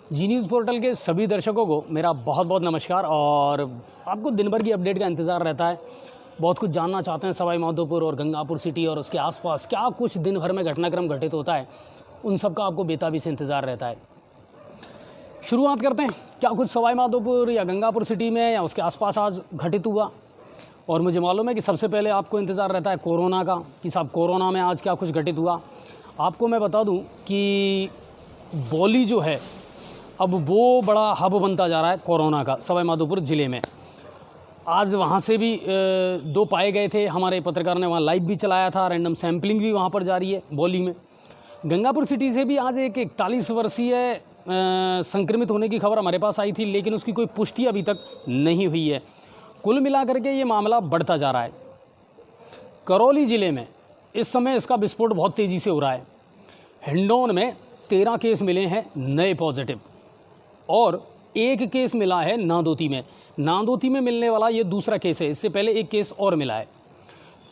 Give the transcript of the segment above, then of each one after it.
जी news portal के सभी दर्शकों को मेरा बहुत बहुत नमस्कार। और आपको दिन भर की अपडेट का इंतज़ार रहता है, बहुत कुछ जानना चाहते हैं सवाई माधोपुर और गंगापुर सिटी और उसके आसपास क्या कुछ दिन भर में घटनाक्रम घटित होता है, उन सब का आपको बेताबी से इंतज़ार रहता है। शुरुआत करते हैं क्या कुछ सवाई माधोपुर या गंगापुर सिटी में या उसके आसपास आज घटित हुआ। और मुझे मालूम है कि सबसे पहले आपको इंतज़ार रहता है कोरोना का, कि साहब कोरोना में आज क्या कुछ घटित हुआ। आपको मैं बता दूं कि बौली जो है अब वो बड़ा हब बनता जा रहा है कोरोना का सवाई माधोपुर ज़िले में। आज वहाँ से भी दो पाए गए थे, हमारे पत्रकार ने वहाँ लाइव भी चलाया था, रैंडम सैम्पलिंग भी वहाँ पर जारी है बौली में। गंगापुर सिटी से भी आज एक 41 वर्षीय संक्रमित होने की खबर हमारे पास आई थी, लेकिन उसकी कोई पुष्टि अभी तक नहीं हुई है। कुल मिलाकर के ये मामला बढ़ता जा रहा है। करौली ज़िले में इस समय इसका विस्फोट बहुत तेज़ी से हो रहा है। हिंडौन में 13 केस मिले हैं नए पॉजिटिव और एक केस मिला है नांदोती में। नांदोती में मिलने वाला ये दूसरा केस है, इससे पहले एक केस और मिला है।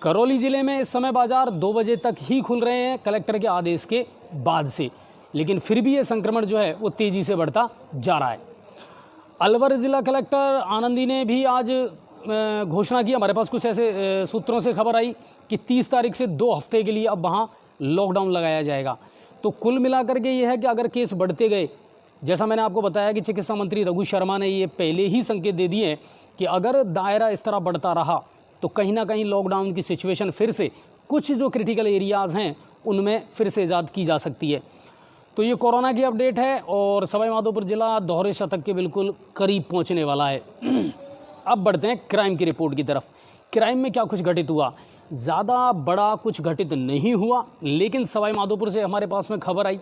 करौली ज़िले में इस समय बाज़ार 2 बजे तक ही खुल रहे हैं कलेक्टर के आदेश के बाद से, लेकिन फिर भी ये संक्रमण जो है वो तेज़ी से बढ़ता जा रहा है। अलवर ज़िला कलेक्टर आनंदी ने भी आज घोषणा की, हमारे पास कुछ ऐसे सूत्रों से खबर आई कि 30 तारीख से 2 हफ्ते के लिए अब वहाँ लॉकडाउन लगाया जाएगा। तो कुल मिलाकर के ये है कि अगर केस बढ़ते गए, जैसा मैंने आपको बताया कि चिकित्सा मंत्री रघु शर्मा ने ये पहले ही संकेत दे दिए हैं कि अगर दायरा इस तरह बढ़ता रहा तो कहीं ना कहीं लॉकडाउन की सिचुएशन फिर से कुछ जो क्रिटिकल एरियाज़ हैं उनमें फिर से ईजाद की जा सकती है। तो ये कोरोना की अपडेट है और सवाई माधोपुर ज़िला दोहरे शतक के बिल्कुल करीब पहुंचने वाला है। अब बढ़ते हैं क्राइम की रिपोर्ट की तरफ। क्राइम में क्या कुछ घटित हुआ, ज़्यादा बड़ा कुछ घटित नहीं हुआ, लेकिन सवाई माधोपुर से हमारे पास में खबर आई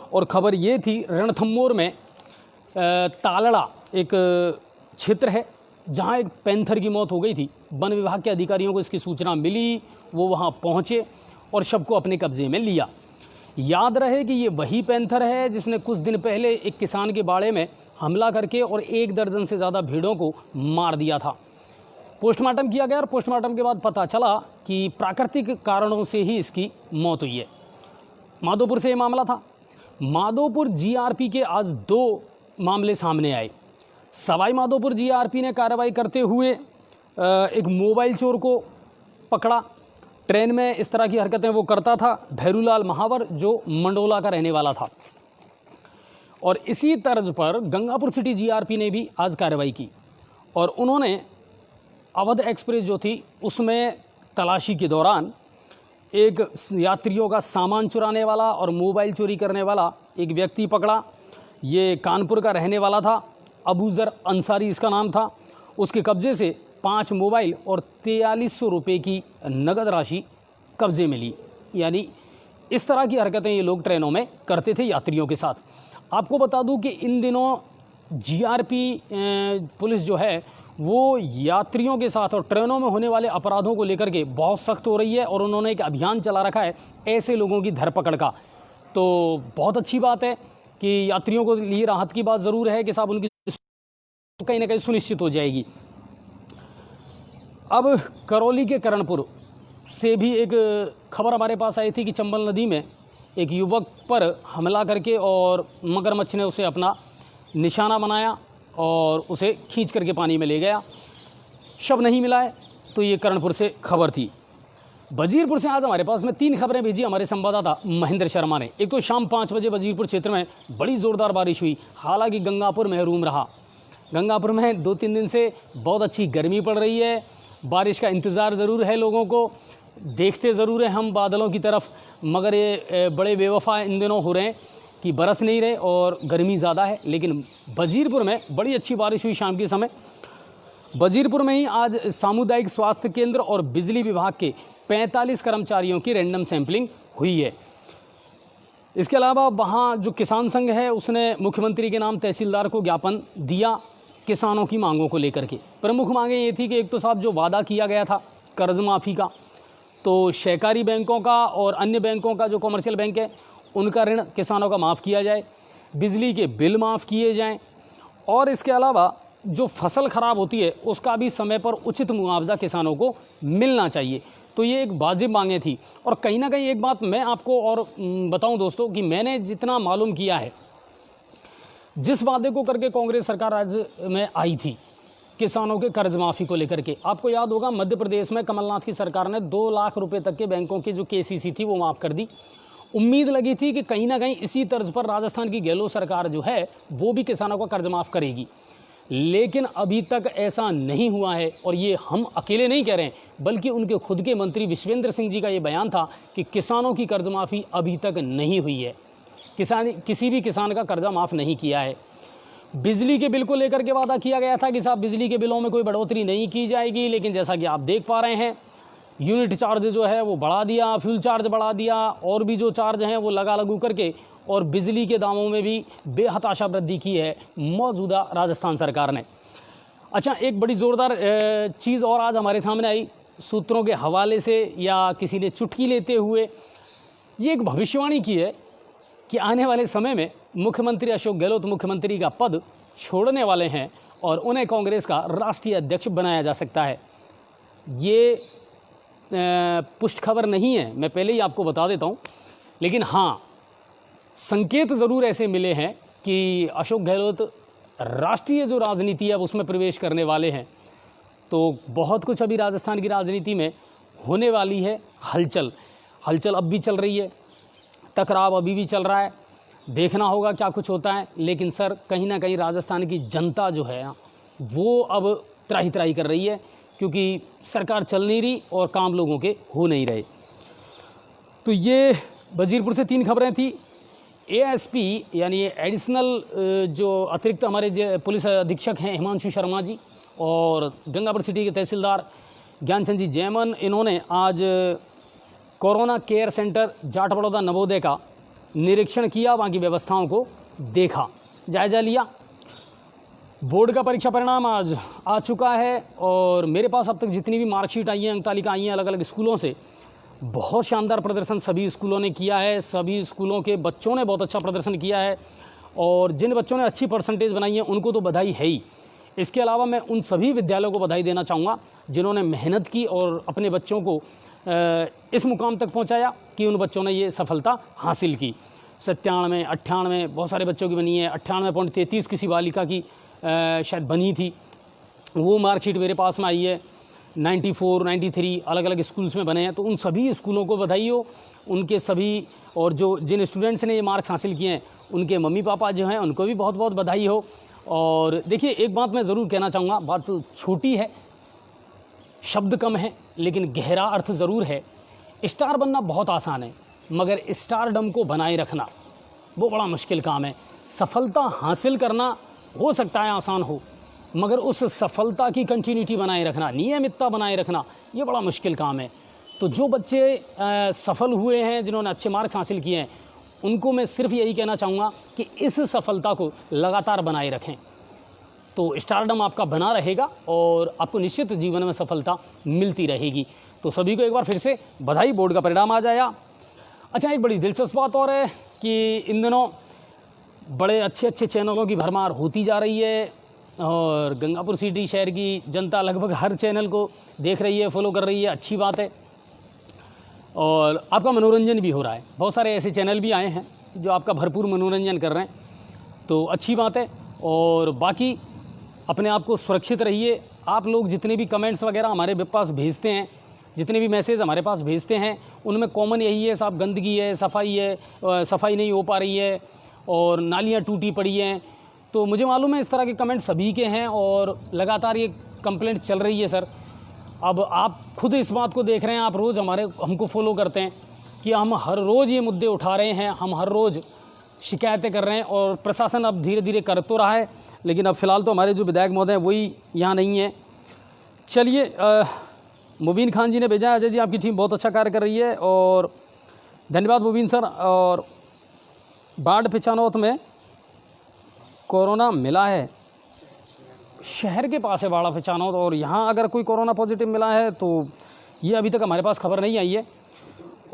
और ख़बर ये थी रणथंभौर में तालड़ा एक क्षेत्र है जहां एक पैंथर की मौत हो गई थी। वन विभाग के अधिकारियों को इसकी सूचना मिली, वो वहां पहुंचे और शव को अपने कब्जे में लिया। याद रहे कि ये वही पैंथर है जिसने कुछ दिन पहले एक किसान के बाड़े में हमला करके और 1 दर्जन से ज़्यादा भेड़ों को मार दिया था। पोस्टमार्टम किया गया और पोस्टमार्टम के बाद पता चला कि प्राकृतिक कारणों से ही इसकी मौत हुई है। माधोपुर से ये मामला था। माधोपुर जीआरपी के आज 2 मामले सामने आए। सवाई माधोपुर जीआरपी ने कार्रवाई करते हुए एक मोबाइल चोर को पकड़ा। ट्रेन में इस तरह की हरकतें वो करता था, भैरूलाल महावर, जो मंडोला का रहने वाला था। और इसी तर्ज पर गंगापुर सिटी जीआरपी ने भी आज कार्रवाई की और उन्होंने अवध एक्सप्रेस जो थी उसमें तलाशी के दौरान एक यात्रियों का सामान चुराने वाला और मोबाइल चोरी करने वाला एक व्यक्ति पकड़ा। ये कानपुर का रहने वाला था, अबूजर अंसारी इसका नाम था। उसके कब्जे से 5 मोबाइल और 4300 रुपये की नगद राशि कब्जे में ली। यानी इस तरह की हरकतें ये लोग ट्रेनों में करते थे यात्रियों के साथ। आपको बता दूं कि इन दिनों जीआरपी पुलिस जो है वो यात्रियों के साथ और ट्रेनों में होने वाले अपराधों को लेकर के बहुत सख्त हो रही है और उन्होंने एक अभियान चला रखा है ऐसे लोगों की धरपकड़ का। तो बहुत अच्छी बात है कि यात्रियों को लिए राहत की बात ज़रूर है कि साहब उनकी कहीं ना कहीं सुनिश्चित हो जाएगी। अब करौली के करणपुर से भी एक खबर हमारे पास आई थी कि चंबल नदी में एक युवक पर हमला करके और मगरमच्छ ने उसे अपना निशाना बनाया और उसे खींच करके पानी में ले गया। शव नहीं मिला है। तो ये करणपुर से खबर थी। वजीरपुर से आज हमारे पास में 3 खबरें भेजी हमारे संवाददाता महेंद्र शर्मा ने। एक तो शाम 5 बजे वजीरपुर क्षेत्र में बड़ी ज़ोरदार बारिश हुई, हालांकि गंगापुर महरूम रहा। गंगापुर में 2-3 दिन से बहुत अच्छी गर्मी पड़ रही है। बारिश का इंतज़ार ज़रूर है लोगों को, देखते ज़रूर हैं हम बादलों की तरफ, मगर ये बड़े बेवफा इन दिनों हो रहे हैं कि बरस नहीं रहे और गर्मी ज़्यादा है। लेकिन वजीरपुर में बड़ी अच्छी बारिश हुई शाम के समय। वजीरपुर में ही आज सामुदायिक स्वास्थ्य केंद्र और बिजली विभाग के 45 कर्मचारियों की रैंडम सैंपलिंग हुई है। इसके अलावा वहाँ जो किसान संघ है उसने मुख्यमंत्री के नाम तहसीलदार को ज्ञापन दिया किसानों की मांगों को लेकर के। प्रमुख मांगें ये थी कि एक तो साहब जो वादा किया गया था कर्ज माफ़ी का, तो सहकारी बैंकों का और अन्य बैंकों का जो कमर्शियल बैंक है उनका ऋण किसानों का माफ़ किया जाए, बिजली के बिल माफ़ किए जाएं और इसके अलावा जो फसल ख़राब होती है उसका भी समय पर उचित मुआवजा किसानों को मिलना चाहिए। तो ये एक वाजिब मांगे थी। और कहीं ना कहीं एक बात मैं आपको और बताऊं दोस्तों कि मैंने जितना मालूम किया है जिस वादे को करके कांग्रेस सरकार राज्य में आई थी किसानों के कर्ज माफ़ी को लेकर के, आपको याद होगा मध्य प्रदेश में कमलनाथ की सरकार ने 2 लाख रुपए तक के बैंकों की जो केसीसी थी वो माफ़ कर दी। उम्मीद लगी थी कि कहीं ना कहीं इसी तर्ज पर राजस्थान की गहलोत सरकार जो है वो भी किसानों का कर्ज माफ़ करेगी, लेकिन अभी तक ऐसा नहीं हुआ है। और ये हम अकेले नहीं कह रहे हैं, बल्कि उनके खुद के मंत्री विश्वेंद्र सिंह जी का ये बयान था कि किसानों की कर्ज माफ़ी अभी तक नहीं हुई है, किसी भी किसान का कर्जा माफ़ नहीं किया है। बिजली के बिल को लेकर के वादा किया गया था कि साहब बिजली के बिलों में कोई बढ़ोतरी नहीं की जाएगी, लेकिन जैसा कि आप देख पा रहे हैं यूनिट चार्ज जो है वो बढ़ा दिया, फ्यूल चार्ज बढ़ा दिया, और भी जो चार्ज हैं वो लगा लगू करके, और बिजली के दामों में भी बेहताशा वृद्धि की है मौजूदा राजस्थान सरकार ने। अच्छा, एक बड़ी ज़ोरदार चीज़ और आज हमारे सामने आई सूत्रों के हवाले से या किसी ने चुटकी लेते हुए, ये एक भविष्यवाणी की है कि आने वाले समय में मुख्यमंत्री अशोक गहलोत मुख्यमंत्री का पद छोड़ने वाले हैं और उन्हें कांग्रेस का राष्ट्रीय अध्यक्ष बनाया जा सकता है। ये पुष्ट खबर नहीं है, मैं पहले ही आपको बता देता हूँ, लेकिन हाँ संकेत ज़रूर ऐसे मिले हैं कि अशोक गहलोत राष्ट्रीय जो राजनीति है उसमें प्रवेश करने वाले हैं। तो बहुत कुछ अभी राजस्थान की राजनीति में होने वाली है। हलचल अब भी चल रही है, टकराव अभी भी चल रहा है, देखना होगा क्या कुछ होता है। लेकिन सर कहीं ना कहीं राजस्थान की जनता जो है वो अब त्राही त्राही कर रही है, क्योंकि सरकार चल नहीं रही और काम लोगों के हो नहीं रहे। तो ये वजीरपुर से 3 खबरें थी। एएसपी यानी एडिशनल जो अतिरिक्त हमारे पुलिस अधीक्षक हैं हिमांशु शर्मा जी, और गंगापुर सिटी के तहसीलदार ज्ञानचंद जी जैमन, इन्होंने आज corona care centre Jat Baroda Navodaya का निरीक्षण किया, वहाँ की व्यवस्थाओं को देखा, जायजा लिया। बोर्ड का परीक्षा परिणाम आज आ चुका है और मेरे पास अब तक जितनी भी मार्कशीट आई हैं, अंक तालिका आई हैं अलग अलग स्कूलों से, बहुत शानदार प्रदर्शन सभी स्कूलों ने किया है। सभी स्कूलों के बच्चों ने बहुत अच्छा प्रदर्शन किया है, और जिन बच्चों ने अच्छी परसेंटेज बनाई है उनको तो बधाई है ही। इसके अलावा मैं उन सभी विद्यालयों को बधाई देना चाहूँगा जिन्होंने मेहनत की और अपने बच्चों को इस मुकाम तक पहुँचाया कि उन बच्चों ने ये सफलता हासिल की। 97, 98 बहुत सारे बच्चों की बनी है, 98.33 किसी बालिका की शायद बनी थी, वो मार्कशीट मेरे पास में आई है। 94, 93 अलग अलग स्कूल्स में बने हैं। तो उन सभी स्कूलों को बधाई हो, उनके सभी, और जो जिन स्टूडेंट्स ने ये मार्क्स हासिल किए हैं उनके मम्मी पापा जो हैं उनको भी बहुत बहुत बधाई हो। और देखिए एक बात मैं ज़रूर कहना चाहूँगा, बात तो छोटी है, शब्द कम है, लेकिन गहरा अर्थ ज़रूर है। स्टार बनना बहुत आसान है, मगर स्टारडम को बनाए रखना वो बड़ा मुश्किल काम है। सफलता हासिल करना हो सकता है आसान हो, मगर उस सफलता की कंटिन्यूटी बनाए रखना, नियमितता बनाए रखना, ये बड़ा मुश्किल काम है। तो जो बच्चे सफल हुए हैं, जिन्होंने अच्छे मार्क्स हासिल किए हैं, उनको मैं सिर्फ यही कहना चाहूँगा कि इस सफलता को लगातार बनाए रखें, तो स्टारडम आपका बना रहेगा और आपको निश्चित जीवन में सफलता मिलती रहेगी। तो सभी को एक बार फिर से बधाई, बोर्ड का परिणाम आ जाएगा। अच्छा, एक बड़ी दिलचस्प बात और है कि इन दिनों बड़े अच्छे अच्छे चैनलों की भरमार होती जा रही है, और गंगापुर सिटी शहर की जनता लगभग हर चैनल को देख रही है, फॉलो कर रही है, अच्छी बात है। और आपका मनोरंजन भी हो रहा है, बहुत सारे ऐसे चैनल भी आए हैं जो आपका भरपूर मनोरंजन कर रहे हैं, तो अच्छी बात है। और बाकी अपने आप को सुरक्षित रहिए। आप लोग जितने भी कमेंट्स वगैरह हमारे पास भेजते हैं, जितने भी मैसेज हमारे पास भेजते हैं, उनमें कॉमन यही है, साहब गंदगी है, सफाई नहीं हो पा रही है, और नालियाँ टूटी पड़ी हैं। तो मुझे मालूम है इस तरह के कमेंट सभी के हैं और लगातार ये कंप्लेंट चल रही है सर। अब आप खुद इस बात को देख रहे हैं, आप रोज़ हमको फॉलो करते हैं कि हम हर रोज़ ये मुद्दे उठा रहे हैं, हम हर रोज़ शिकायतें कर रहे हैं, और प्रशासन अब धीरे धीरे कर तो रहा है, लेकिन अब फ़िलहाल तो हमारे जो विधायक महोदय हैं वही यहाँ नहीं है। चलिए, मुबीन खान जी ने भेजा है, अजय जी आपकी टीम बहुत अच्छा कार्य कर रही है, और धन्यवाद मुबीन सर। और बाढ़ पिचानौत में कोरोना मिला है, शहर के पास है बाड़ा पिचानौत, और यहाँ अगर कोई कोरोना पॉजिटिव मिला है तो ये अभी तक हमारे पास खबर नहीं आई है।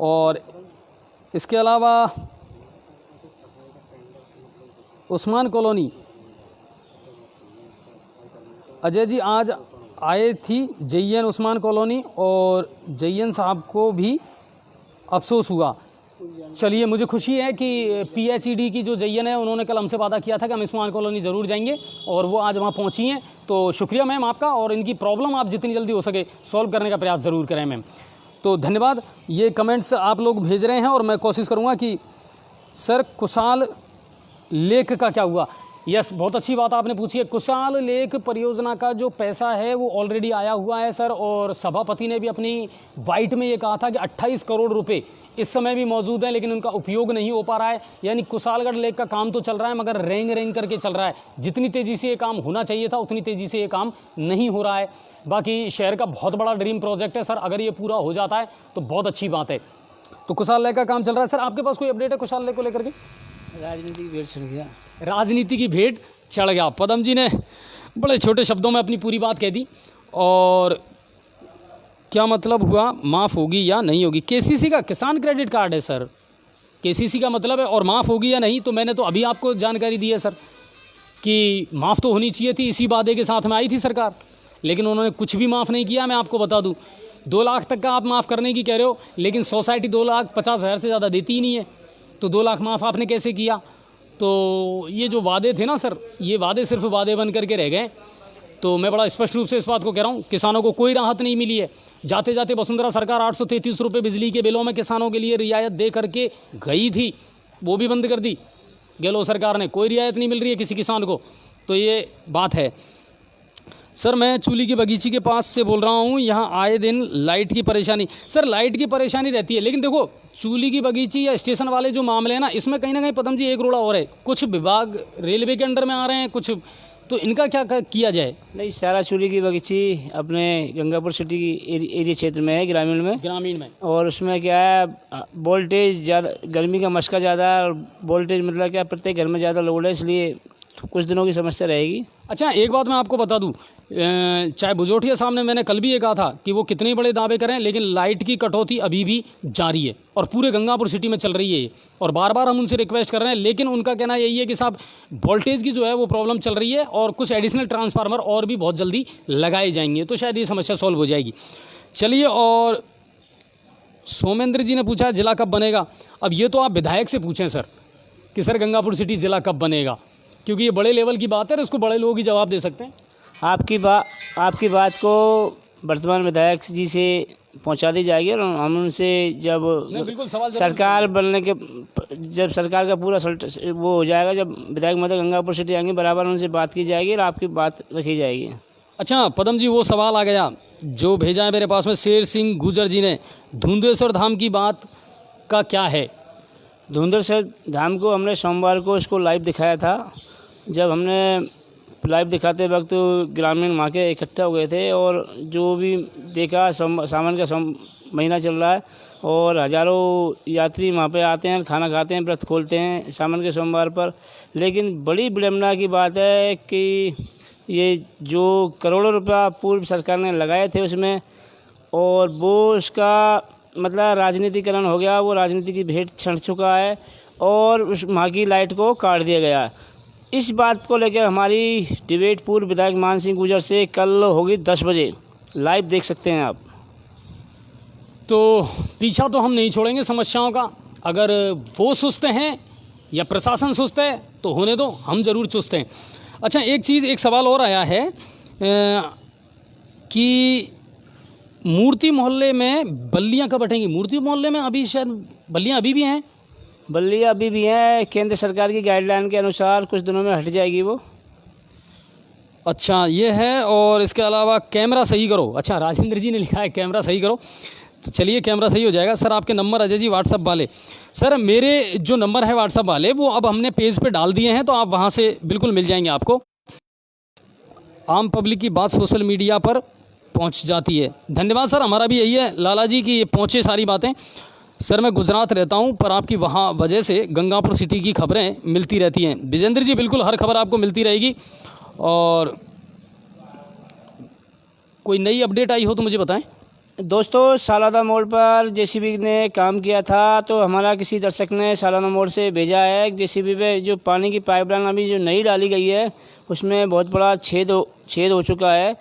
और इसके अलावा उस्मान कॉलोनी, अजय जी आज आए थी JN उस्मान कॉलोनी, और JN साहब को भी अफसोस हुआ। चलिए, मुझे खुशी है कि PHED की जो जयन है उन्होंने कल हमसे वादा किया था कि हम स्मार्ट कॉलोनी ज़रूर जाएंगे और वो आज वहाँ पहुँची हैं। तो शुक्रिया मैम आपका, और इनकी प्रॉब्लम आप जितनी जल्दी हो सके सॉल्व करने का प्रयास ज़रूर करें मैम। तो धन्यवाद। ये कमेंट्स आप लोग भेज रहे हैं और मैं कोशिश करूँगा कि सर कुशाल लेक का क्या हुआ। यस, बहुत अच्छी बात आपने पूछी है। कुशाल लेक परियोजना का जो पैसा है वो ऑलरेडी आया हुआ है सर, और सभापति ने भी अपनी वाइट में ये कहा था कि 28 करोड़ रुपए इस समय भी मौजूद है, लेकिन उनका उपयोग नहीं हो पा रहा है। यानी कुशालगढ़ लेक का काम तो चल रहा है मगर रेंग रेंग करके चल रहा है। जितनी तेज़ी से ये काम होना चाहिए था उतनी तेज़ी से ये काम नहीं हो रहा है। बाकी शहर का बहुत बड़ा ड्रीम प्रोजेक्ट है सर, अगर ये पूरा हो जाता है तो बहुत अच्छी बात है। तो कुशाल लेक का काम चल रहा है। सर आपके पास कोई अपडेट है कुशाल लेक को लेकर के? राजनीति की भेंट चढ़ गया। राजनीति की भेंट चढ़ गया। पदम जी ने बड़े छोटे शब्दों में अपनी पूरी बात कह दी। और क्या मतलब हुआ, माफ़ होगी या नहीं होगी? KCC का किसान क्रेडिट कार्ड है सर, KCC का मतलब है, और माफ़ होगी या नहीं तो मैंने तो अभी आपको जानकारी दी है सर कि माफ़ तो होनी चाहिए थी। इसी वादे के साथ में आई थी सरकार, लेकिन उन्होंने कुछ भी माफ़ नहीं किया। मैं आपको बता दूं, 2 लाख तक का आप माफ़ करने की कह रहे हो, लेकिन सोसाइटी 2,50,000 से ज़्यादा देती ही नहीं है, तो 2 लाख माफ़ आपने कैसे किया? तो ये जो वादे थे ना सर, ये वादे सिर्फ वादे बन करके रह गए। तो मैं बड़ा स्पष्ट रूप से इस बात को कह रहा हूँ, किसानों को कोई राहत नहीं मिली है। जाते जाते वसुंधरा सरकार 833 रुपये बिजली के बिलों में किसानों के लिए रियायत दे करके गई थी, वो भी बंद कर दी गहलोत सरकार ने। कोई रियायत नहीं मिल रही है किसी किसान को, तो ये बात है। सर मैं चूली की बगीची के पास से बोल रहा हूँ, यहाँ आए दिन लाइट की परेशानी। सर लाइट की परेशानी रहती है, लेकिन देखो चूली की बगीची या स्टेशन वाले जो मामले हैं ना, इसमें कहीं ना कहीं पदम जी एक रोड़ा और है। कुछ विभाग रेलवे के अंडर में आ रहे हैं, कुछ तो इनका क्या किया जाए? नहीं, सारा चूली की बगीची अपने गंगापुर सिटी की एरिया क्षेत्र में है, ग्रामीण में। और उसमें क्या है, वोल्टेज ज़्यादा, गर्मी का मशका ज़्यादा है, और वोल्टेज मतलब क्या प्रत्येक घर में ज़्यादा लोड है, इसलिए कुछ दिनों की समस्या रहेगी। अच्छा, एक बात मैं आपको बता दूं, चाहे बुजोटिया साहब ने, मैंने कल भी ये कहा था कि वो कितने बड़े दावे करें, लेकिन लाइट की कटौती अभी भी जारी है और पूरे गंगापुर सिटी में चल रही है। और बार बार हम उनसे रिक्वेस्ट कर रहे हैं, लेकिन उनका कहना यही है कि साहब वोल्टेज की जो है वो प्रॉब्लम चल रही है और कुछ एडिशनल ट्रांसफार्मर और भी बहुत जल्दी लगाए जाएंगे, तो शायद ये समस्या सॉल्व हो जाएगी। चलिए, और सोमेंद्र जी ने पूछा जिला कब बनेगा। अब ये तो आप विधायक से पूछें सर कि सर गंगापुर सिटी जिला कब बनेगा, क्योंकि ये बड़े लेवल की बात है और इसको बड़े लोग ही जवाब दे सकते हैं। आपकी बात को वर्तमान विधायक जी से पहुंचा दी जाएगी, और हम उनसे जब सरकार बनने के, जब सरकार का पूरा वो हो जाएगा, जब विधायक महोदय गंगापुर सिटी आएंगे, बराबर उनसे बात की जाएगी और आपकी बात रखी जाएगी। अच्छा पदम जी, वो सवाल आ गया जो भेजा है मेरे पास में शेर सिंह गुजर जी ने, धुंधेश्वर धाम की बात का क्या है? धुंधेश्वर धाम को हमने सोमवार को इसको लाइव दिखाया था। जब हमने लाइव दिखाते वक्त ग्रामीण वहाँ के इकट्ठा हो गए थे, और जो भी देखा, सावन का महीना चल रहा है और हज़ारों यात्री वहाँ पे आते हैं, खाना खाते हैं, व्रत खोलते हैं सावन के सोमवार पर। लेकिन बड़ी विडम्बना की बात है कि ये जो करोड़ों रुपया पूर्व सरकार ने लगाए थे उसमें, और वो उसका मतलब राजनीतिकरण हो गया, वो राजनीति की भेंट चढ़ चुका है और उस वहाँ की लाइट को काट दिया गया। इस बात को लेकर हमारी डिबेट पूर्व विधायक मान सिंह गुजर से कल होगी 10 बजे, लाइव देख सकते हैं आप। तो पीछा तो हम नहीं छोड़ेंगे समस्याओं का। अगर वो सुस्त हैं या प्रशासन सुस्त है तो होने दो, हम ज़रूर चुस्त हैं। अच्छा एक सवाल और आया है कि मूर्ति मोहल्ले में बल्लियाँ कब हटेंगी? मूर्ति मोहल्ले में अभी शायद बल्लियाँ अभी भी हैं। बल्लियाँ अभी भी हैं, केंद्र सरकार की गाइडलाइन के अनुसार कुछ दिनों में हट जाएगी वो। अच्छा ये है, और इसके अलावा कैमरा सही करो। अच्छा राजेंद्र जी ने लिखा है कैमरा सही करो, तो चलिए कैमरा सही हो जाएगा। सर आपके नंबर अजय जी व्हाट्सअप वाले, सर मेरे जो नंबर है व्हाट्सअप वाले वो अब हमने पेज पे डाल दिए हैं, तो आप वहाँ से बिल्कुल मिल जाएंगे आपको। आम पब्लिक की बात सोशल मीडिया पर पहुँच जाती है। धन्यवाद सर, हमारा भी यही है लाला जी की ये पहुँचे सारी बातें। सर मैं गुजरात रहता हूं, पर आपकी वहां वजह से गंगापुर सिटी की खबरें मिलती रहती हैं। विजेंद्र जी बिल्कुल हर खबर आपको मिलती रहेगी, और कोई नई अपडेट आई हो तो मुझे बताएं। दोस्तों, सालाना मोड़ पर जेसीबी ने काम किया था, तो हमारा किसी दर्शक ने सालाना मोड़ से भेजा है जेसीबी पे जो पानी की पाइपलाइन अभी जो नई डाली गई है उसमें बहुत बड़ा छेद हो चुका है।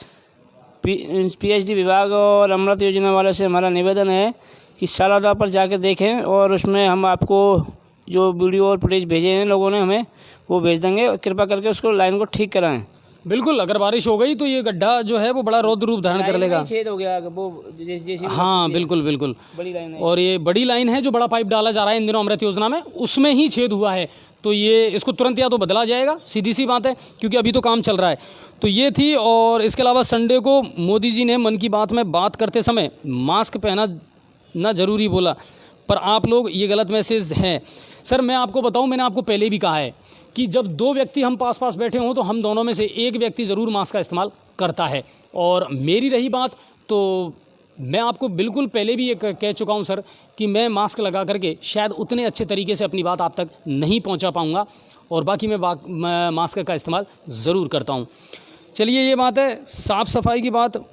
PHD विभाग और अमृत योजना वालों से हमारा निवेदन है कि सालादा पर जाकर देखें, और उसमें हम आपको जो वीडियो और फुटेज भेजे हैं लोगों ने हमें, वो भेज देंगे। कृपया करके उसको लाइन को ठीक कराएं। बिल्कुल, अगर बारिश हो गई तो ये गड्ढा जो है वो बड़ा रौद्र रूप धारण कर लेगा। छेद हो गया वो जैसे हाँ बिल्कुल बिल्कुल, बड़ी लाइन है। और ये बड़ी लाइन है जो बड़ा पाइप डाला जा रहा है इन दिनों अमृत योजना में, उसमें ही छेद हुआ है। तो ये इसको तुरंत या तो बदला जाएगा, सीधी सी बात है, क्योंकि अभी तो काम चल रहा है। तो ये थी। और इसके अलावा संडे को मोदी जी ने मन की बात में बात करते समय मास्क पहना ना ज़रूरी बोला, पर आप लोग ये गलत मैसेज है। सर मैं आपको बताऊं, मैंने आपको पहले भी कहा है कि जब दो व्यक्ति हम पास पास बैठे हों तो हम दोनों में से एक व्यक्ति ज़रूर मास्क का इस्तेमाल करता है। और मेरी रही बात, तो मैं आपको बिल्कुल पहले भी ये कह चुका हूं सर कि मैं मास्क लगा करके शायद उतने अच्छे तरीके से अपनी बात आप तक नहीं पहुंचा पाऊंगा, और बाकी मैं मास्क का इस्तेमाल ज़रूर करता हूं। चलिए, ये बात है। साफ़ सफाई की बात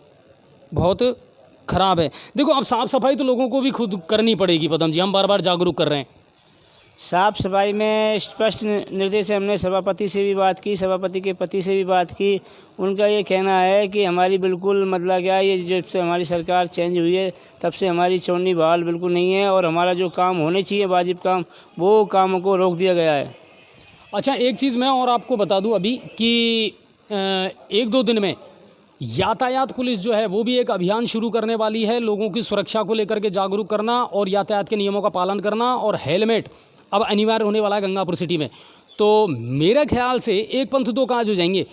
बहुत ख़राब है। देखो, अब साफ़ सफाई तो लोगों को भी खुद करनी पड़ेगी पदम जी, हम बार बार जागरूक कर रहे हैं। साफ सफाई में स्पष्ट निर्देश हमने सभापति से भी बात की, सभापति के पति से भी बात की। उनका ये कहना है कि हमारी बिल्कुल मतलब क्या, ये जब से हमारी सरकार चेंज हुई है तब से हमारी चौनी बहाल बिल्कुल नहीं है, और हमारा जो काम होने चाहिए वाजिब काम, वो काम को रोक दिया गया है। अच्छा, एक चीज़ मैं और आपको बता दूं अभी कि 1-2 दिन में यातायात पुलिस जो है वो भी एक अभियान शुरू करने वाली है, लोगों की सुरक्षा को लेकर के जागरूक करना और यातायात के नियमों का पालन करना। और हेलमेट अब अनिवार्य होने वाला है गंगापुर सिटी में। तो मेरे ख्याल से एक पंथ दो काज हो जाएंगे,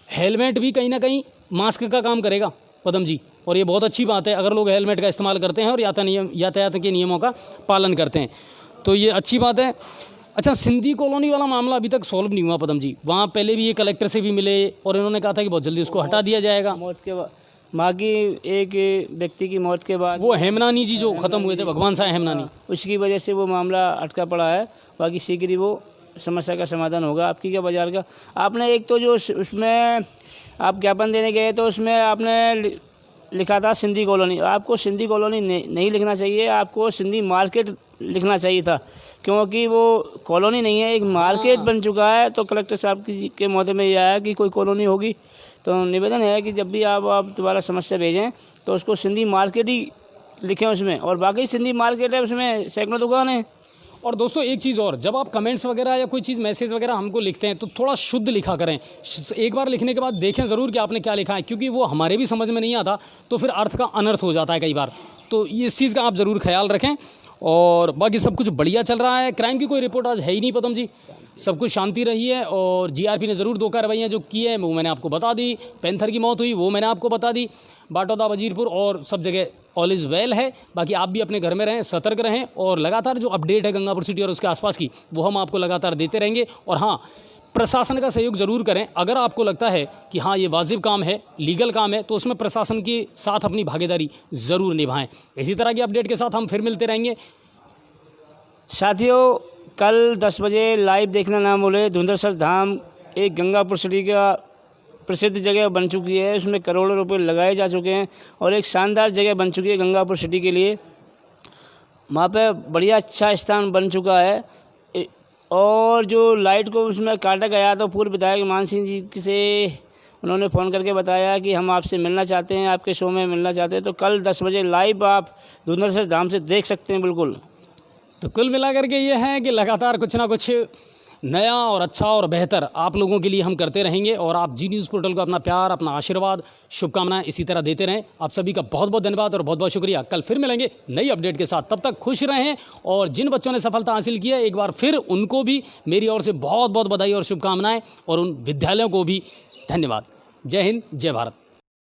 हेलमेट भी कहीं ना कहीं मास्क का काम करेगा पदम जी, और ये बहुत अच्छी बात है अगर लोग हेलमेट का इस्तेमाल करते हैं और यातायात के नियमों का पालन करते हैं, तो ये अच्छी बात है। अच्छा, सिंधी कॉलोनी वाला मामला अभी तक सॉल्व नहीं हुआ पदम जी, वहाँ पहले भी ये कलेक्टर से भी मिले और इन्होंने कहा था कि बहुत जल्दी उसको हटा दिया जाएगा। मौत के बाद माँ की एक व्यक्ति की मौत के बाद, वो हेमनानी जी जो ख़त्म हुए थे, भगवान साहब हेमनानी, उसकी वजह से वो मामला अटका पड़ा है। बाकी शीघ्र ही वो समस्या का समाधान होगा। आपकी क्या बाजार का, आपने एक तो जो उसमें आप ज्ञापन देने गए तो उसमें आपने लिखा था सिंधी कॉलोनी, आपको सिंधी कॉलोनी नहीं लिखना चाहिए, आपको सिंधी मार्केट लिखना चाहिए था, क्योंकि वो कॉलोनी नहीं है, एक मार्केट बन चुका है। तो कलेक्टर साहब के मौके में यह आया कि कोई कॉलोनी होगी, तो निवेदन है कि जब भी आप दोबारा समस्या भेजें तो उसको सिंधी मार्केट ही लिखें उसमें, और बाकी सिंधी मार्केट है, उसमें सैकड़ों दुकान है। और दोस्तों एक चीज़ और, जब आप कमेंट्स वगैरह या कोई चीज़ मैसेज वगैरह हमको लिखते हैं तो थोड़ा शुद्ध लिखा करें। एक बार लिखने के बाद देखें ज़रूर कि आपने क्या लिखा है, क्योंकि वो हमारे भी समझ में नहीं आता तो फिर अर्थ का अनर्थ हो जाता है कई बार। तो इस चीज़ का आप ज़रूर ख्याल रखें। और बाकी सब कुछ बढ़िया चल रहा है, क्राइम की कोई रिपोर्ट आज है ही नहीं पदम जी, सब कुछ शांति रही है। और जीआरपी ने ज़रूर 2 कार्रवाइयाँ जो की है वो मैंने आपको बता दी, पैंथर की मौत हुई वो मैंने आपको बता दी, बाटौदा वजीरपुर और सब जगह ऑल इज़ वेल है। बाकी आप भी अपने घर में रहें, सतर्क रहें, और लगातार जो अपडेट है गंगापुर सिटी और उसके आसपास की वो हम आपको लगातार देते रहेंगे। और हाँ, प्रशासन का सहयोग ज़रूर करें। अगर आपको लगता है कि हाँ ये वाजिब काम है, लीगल काम है, तो उसमें प्रशासन के साथ अपनी भागीदारी ज़रूर निभाएं। इसी तरह की अपडेट के साथ हम फिर मिलते रहेंगे। साथियों, कल 10 बजे लाइव देखना ना भूलें। धुंधरसर धाम एक गंगापुर सिटी का प्रसिद्ध जगह बन चुकी है, उसमें करोड़ों रुपए लगाए जा चुके हैं और एक शानदार जगह बन चुकी है गंगापुर सिटी के लिए। वहाँ पे बढ़िया अच्छा स्थान बन चुका है। और जो लाइट को उसमें काटा गया तो पूर्व विधायक मान सिंह जी से उन्होंने फ़ोन करके बताया कि हम आपसे मिलना चाहते हैं, आपके शो में मिलना चाहते हैं। तो कल 10 बजे लाइव आप धुंधरसर धाम से देख सकते हैं बिल्कुल। तो कुल मिलाकर के ये है कि लगातार कुछ ना कुछ नया और अच्छा और बेहतर आप लोगों के लिए हम करते रहेंगे, और आप जी न्यूज़ पोर्टल को अपना प्यार, अपना आशीर्वाद, शुभकामनाएं इसी तरह देते रहें। आप सभी का बहुत बहुत धन्यवाद और बहुत बहुत शुक्रिया। कल फिर मिलेंगे नई अपडेट के साथ, तब तक खुश रहें। और जिन बच्चों ने सफलता हासिल की है एक बार फिर उनको भी मेरी ओर से बहुत बहुत बधाई और शुभकामनाएं, और उन विद्यालयों को भी धन्यवाद। जय हिंद, जय भारत।